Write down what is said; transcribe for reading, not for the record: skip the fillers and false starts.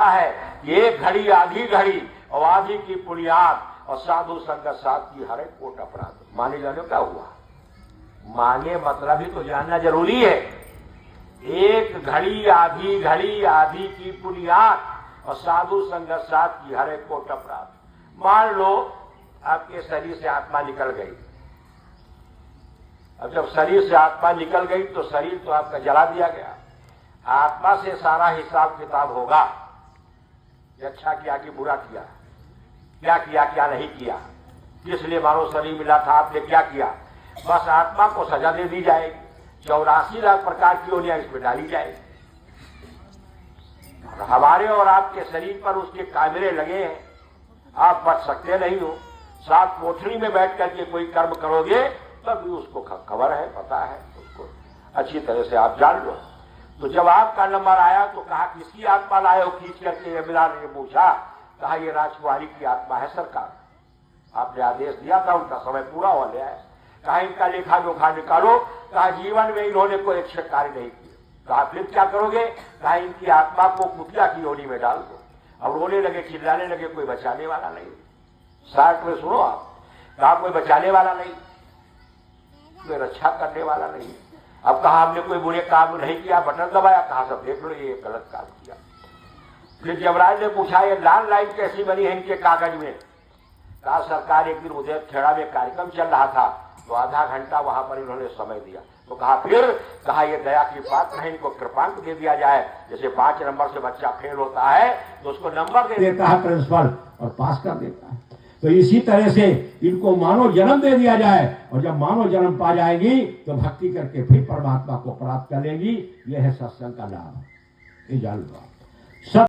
है कि एक घड़ी आधी घड़ी और आधी की पुण्यात और साधु संगत साथ की हरे कोट अपराध। माने जाने क्या हुआ? माने मतलब ही तो जानना जरूरी है। एक घड़ी आधी की पुण्यात और साधु संगत साथ की हरे कोट अपराध। मान लो आपके शरीर से आत्मा निकल गई। अब जब शरीर से आत्मा निकल गई तो शरीर तो आपका जला दिया गया। आत्मा से सारा हिसाब किताब होगा, अच्छा किया कि बुरा किया, क्या किया क्या नहीं किया, किस लिए मानव शरीर मिला था, आपने क्या किया। बस आत्मा को सजा दे दी जाएगी। 84 लाख प्रकार की योनियां इसमें डाली जाएगी। हमारे और आपके शरीर पर उसके कैमरे लगे हैं। आप बच सकते नहीं हो। साथ कोठरी में बैठ करके कोई कर्म करोगे तब भी उसको खबर है, पता है, उसको अच्छी तरह से आप जान लो। तो जब आपका नंबर आया तो कहा किसकी आत्मा लाए हो खींच करके? यमराज ने पूछा। कहा ये राजकुमारी की आत्मा है सरकार, आपने आदेश दिया था, उनका समय पूरा हो गया है। कहा इनका लेखा जोखा निकालो। कहा जीवन में इन्होंने कोई अच्छा कार्य नहीं किया। कहा फिर क्या करोगे? कहा इनकी आत्मा को कुतिया की योनि में डाल दो। अब रोने लगे, चिल्लाने लगे, कोई बचाने वाला नहीं। 60 में सुनो आप। कहा कोई बचाने वाला नहीं, कोई रक्षा करने वाला नहीं। अब कहा हमने कोई बुरे काम नहीं किया, बटन दबाया। कहा सब देख लो ये गलत काम किया। फिर यमराज ने पूछा ये लाल लाइन कैसी बनी है इनके कागज में? कहा सरकार एक दिन उदय खेड़ा में कार्यक्रम चल रहा था तो आधा घंटा वहां पर इन्होंने समय दिया। तो कहा फिर? कहा ये दया की पात्र है, इनको कृपांक दे दिया जाए। जैसे 5 नंबर से बच्चा फेल होता है तो उसको नंबर दे देता है प्रिंसिपल और पास कर देता है। तो इसी तरह से इनको मानव जन्म दे दिया जाए और जब मानव जन्म पा जाएगी तो भक्ति करके फिर परमात्मा को प्राप्त कर लेंगी। यह है सत्संग का लाभ। ये जान लो।